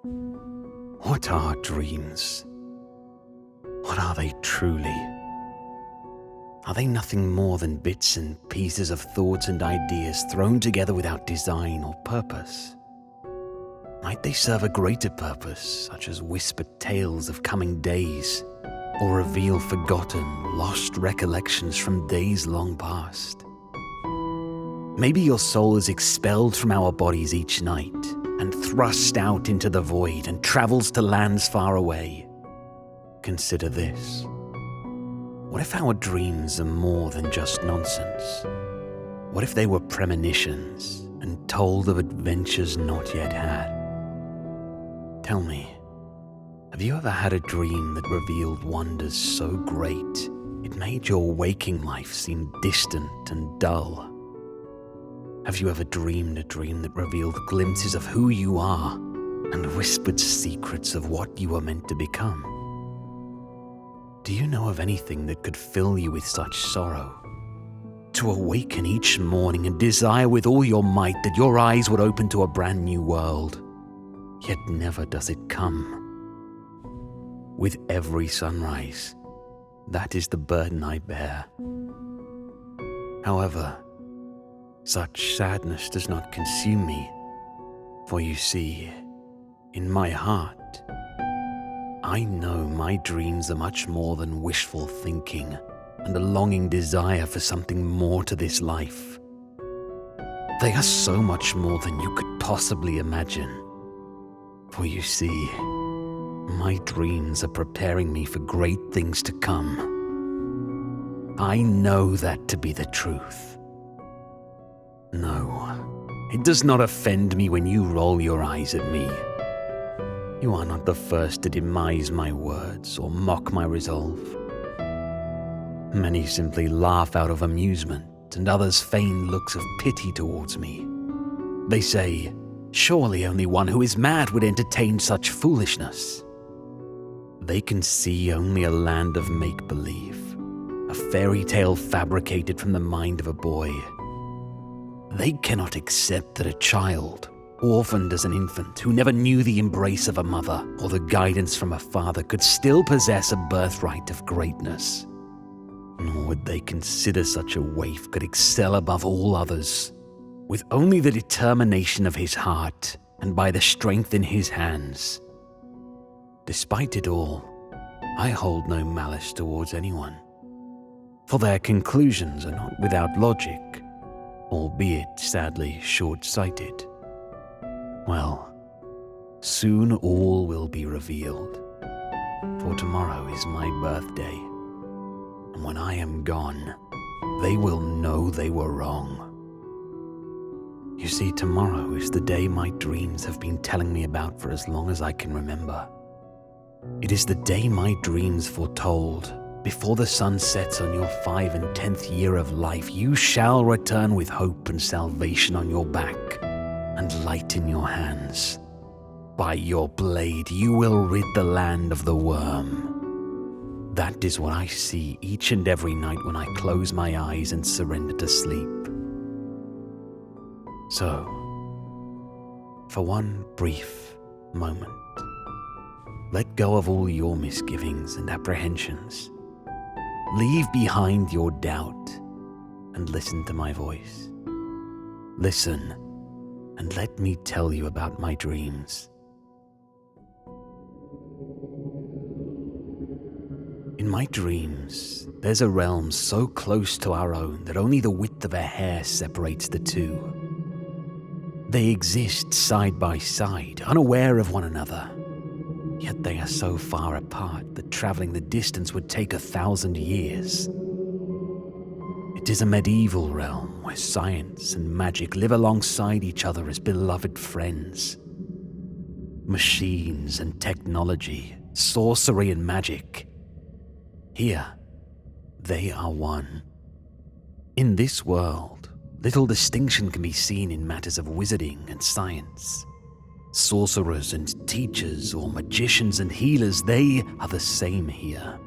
What are dreams? What are they truly? Are they nothing more than bits and pieces of thoughts and ideas thrown together without design or purpose? Might they serve a greater purpose, such as whispered tales of coming days, or reveal forgotten, lost recollections from days long past? Maybe your soul is expelled from our bodies each night and thrust out into the void and travels to lands far away. Consider this. What if our dreams are more than just nonsense? What if they were premonitions and told of adventures not yet had? Tell me, have you ever had a dream that revealed wonders so great it made your waking life seem distant and dull? Have you ever dreamed a dream that revealed glimpses of who you are and whispered secrets of what you were meant to become? Do you know of anything that could fill you with such sorrow? To awaken each morning and desire with all your might that your eyes would open to a brand new world, yet never does it come. With every sunrise, that is the burden I bear. However, such sadness does not consume me, for you see, in my heart, I know my dreams are much more than wishful thinking and a longing desire for something more to this life. They are so much more than you could possibly imagine. For you see, my dreams are preparing me for great things to come. I know that to be the truth. No, it does not offend me when you roll your eyes at me. You are not the first to demise my words or mock my resolve. Many simply laugh out of amusement, and others feign looks of pity towards me. They say, surely only one who is mad would entertain such foolishness. They can see only a land of make-believe, a fairy tale fabricated from the mind of a boy. They cannot accept that a child, orphaned as an infant, who never knew the embrace of a mother or the guidance from a father, could still possess a birthright of greatness. Nor would they consider such a waif could excel above all others, with only the determination of his heart and by the strength in his hands. Despite it all, I hold no malice towards anyone, for their conclusions are not without logic, albeit sadly short-sighted. Well, soon all will be revealed, for tomorrow is my birthday, and when I am gone, they will know they were wrong. You see, tomorrow is the day my dreams have been telling me about for as long as I can remember. It is the day my dreams foretold. Before the sun sets on your 5 and 10th year of life, you shall return with hope and salvation on your back and light in your hands. By your blade you will rid the land of the worm. That is what I see each and every night when I close my eyes and surrender to sleep. So, for one brief moment, let go of all your misgivings and apprehensions. Leave behind your doubt and listen to my voice. Listen, and let me tell you about my dreams. In my dreams, there's a realm so close to our own that only the width of a hair separates the two. They exist side by side, unaware of one another. Yet they are so far apart that traveling the distance would take 1,000 years. It is a medieval realm where science and magic live alongside each other as beloved friends. Machines and technology, sorcery and magic. Here, they are one. In this world, little distinction can be seen in matters of wizarding and science. Sorcerers and teachers, or magicians and healers, they are the same here.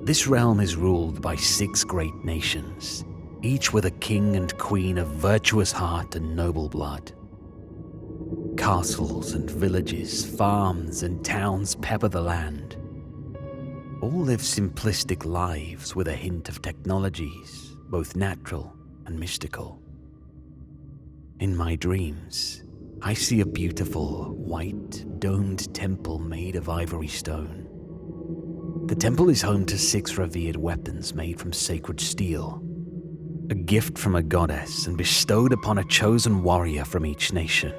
This realm is ruled by 6 great nations, each with a king and queen of virtuous heart and noble blood. Castles and villages, farms and towns pepper the land. All live simplistic lives with a hint of technologies, both natural and mystical. In my dreams, I see a beautiful, white, domed temple made of ivory stone. The temple is home to 6 revered weapons made from sacred steel, a gift from a goddess and bestowed upon a chosen warrior from each nation.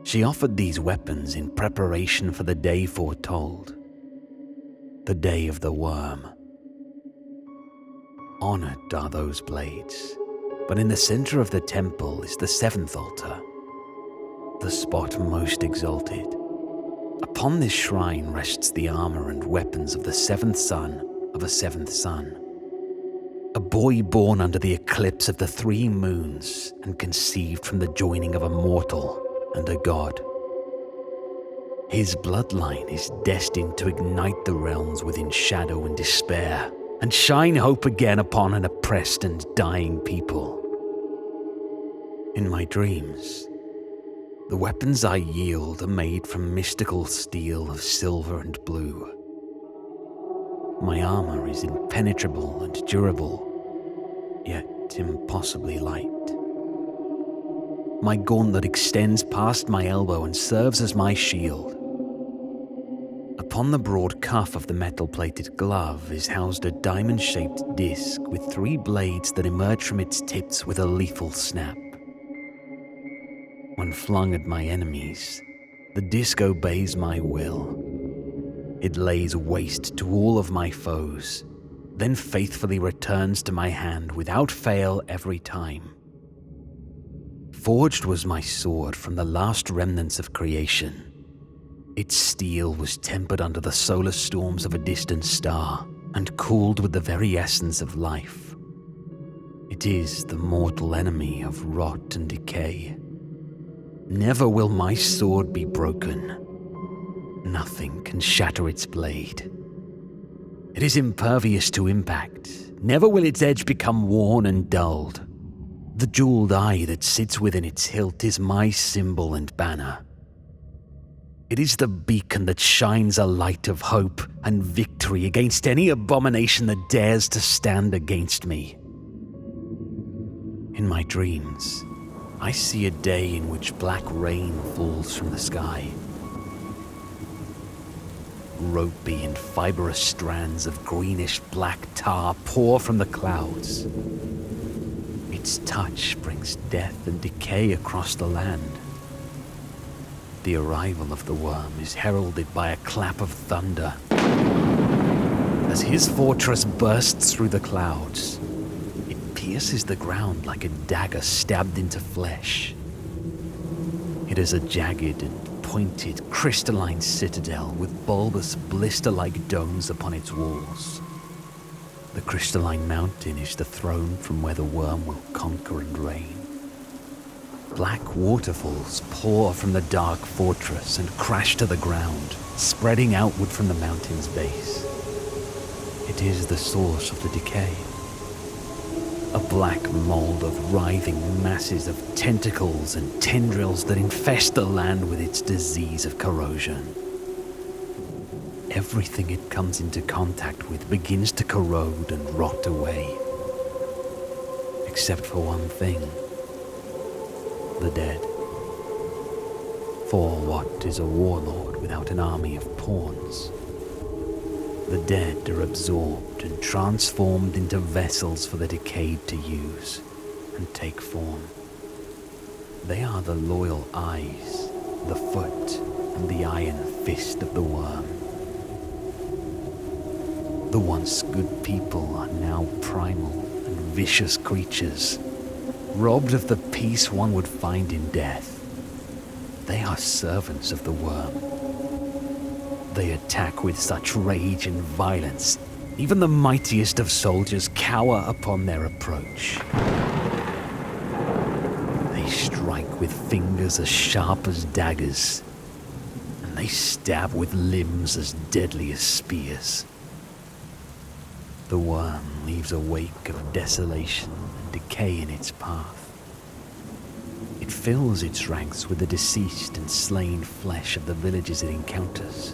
She offered these weapons in preparation for the day foretold, the day of the worm. Honored are those blades, but in the center of the temple is the 7th altar, the spot most exalted. Upon this shrine rests the armor and weapons of the 7th son of a 7th son, a boy born under the eclipse of the 3 moons and conceived from the joining of a mortal and a god. His bloodline is destined to ignite the realms within shadow and despair and shine hope again upon an oppressed and dying people. In my dreams, the weapons I yield are made from mystical steel of silver and blue. My armor is impenetrable and durable, yet impossibly light. My gauntlet extends past my elbow and serves as my shield. Upon the broad cuff of the metal-plated glove is housed a diamond-shaped disc with 3 blades that emerge from its tips with a lethal snap. When flung at my enemies, the disc obeys my will. It lays waste to all of my foes, then faithfully returns to my hand without fail every time. Forged was my sword from the last remnants of creation. Its steel was tempered under the solar storms of a distant star and cooled with the very essence of life. It is the mortal enemy of rot and decay. Never will my sword be broken. Nothing can shatter its blade. It is impervious to impact. Never will its edge become worn and dulled. The jeweled eye that sits within its hilt is my symbol and banner. It is the beacon that shines a light of hope and victory against any abomination that dares to stand against me. In my dreams, I see a day in which black rain falls from the sky. Ropey and fibrous strands of greenish-black tar pour from the clouds. Its touch brings death and decay across the land. The arrival of the worm is heralded by a clap of thunder. As his fortress bursts through the clouds, it pierces the ground like a dagger stabbed into flesh. It is a jagged and pointed crystalline citadel with bulbous blister-like domes upon its walls. The crystalline mountain is the throne from where the worm will conquer and reign. Black waterfalls pour from the dark fortress and crash to the ground, spreading outward from the mountain's base. It is the source of the decay. A black mold of writhing masses of tentacles and tendrils that infest the land with its disease of corrosion. Everything it comes into contact with begins to corrode and rot away. Except for one thing. The dead. For what is a warlord without an army of pawns? The dead are absorbed and transformed into vessels for the decayed to use and take form. They are the loyal eyes, the foot, and the iron fist of the worm. The once good people are now primal and vicious creatures, robbed of the peace one would find in death. They are servants of the worm. They attack with such rage and violence, even the mightiest of soldiers cower upon their approach. They strike with fingers as sharp as daggers, and they stab with limbs as deadly as spears. The worm leaves a wake of desolation and decay in its path. It fills its ranks with the deceased and slain flesh of the villages it encounters.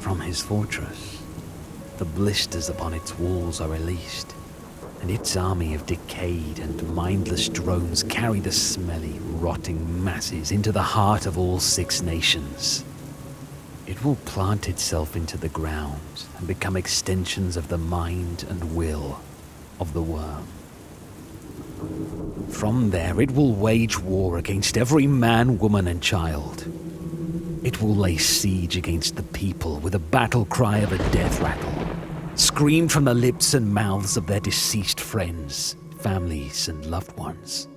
From his fortress, the blisters upon its walls are released, and its army of decayed and mindless drones carry the smelly, rotting masses into the heart of all 6 nations. It will plant itself into the ground and become extensions of the mind and will of the worm. From there, it will wage war against every man, woman, and child. It will lay siege against the people with a battle cry of a death rattle, screamed from the lips and mouths of their deceased friends, families, and loved ones.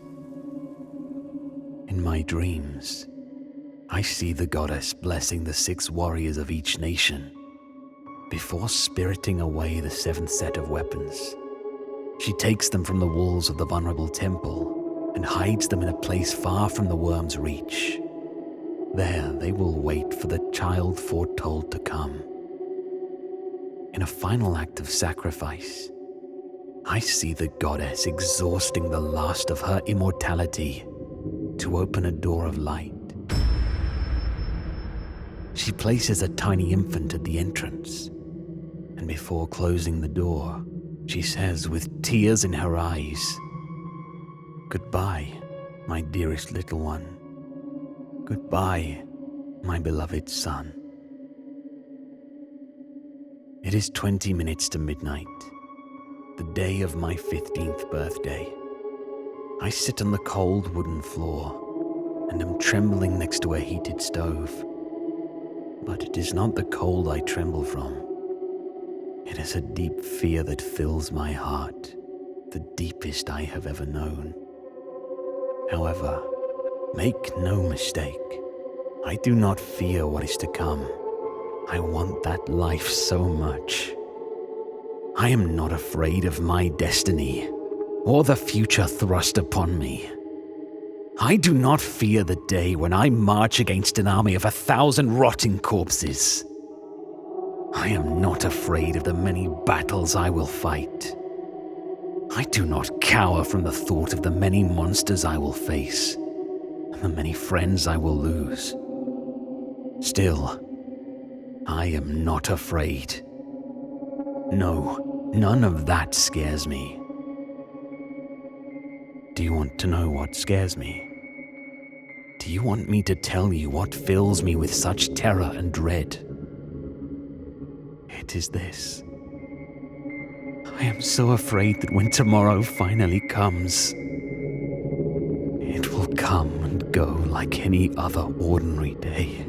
In my dreams, I see the goddess blessing the 6 warriors of each nation before spiriting away the 7th set of weapons. She takes them from the walls of the vulnerable temple and hides them in a place far from the worm's reach. There they will wait for the child foretold to come. In a final act of sacrifice, I see the goddess exhausting the last of her immortality to open a door of light. She places a tiny infant at the entrance, and before closing the door, she says with tears in her eyes, "Goodbye, my dearest little one. Goodbye, my beloved son." It is 20 minutes to midnight, the day of my 15th birthday. I sit on the cold wooden floor and am trembling next to a heated stove. But it is not the cold I tremble from. It is a deep fear that fills my heart, the deepest I have ever known. However, make no mistake, I do not fear what is to come. I want that life so much. I am not afraid of my destiny or the future thrust upon me. I do not fear the day when I march against an army of 1,000 rotting corpses. I am not afraid of the many battles I will fight. I do not cower from the thought of the many monsters I will face and the many friends I will lose. Still, I am not afraid. No, none of that scares me. Do you want to know what scares me? Do you want me to tell you what fills me with such terror and dread? It is this. I am so afraid that when tomorrow finally comes, it will come and go like any other ordinary day.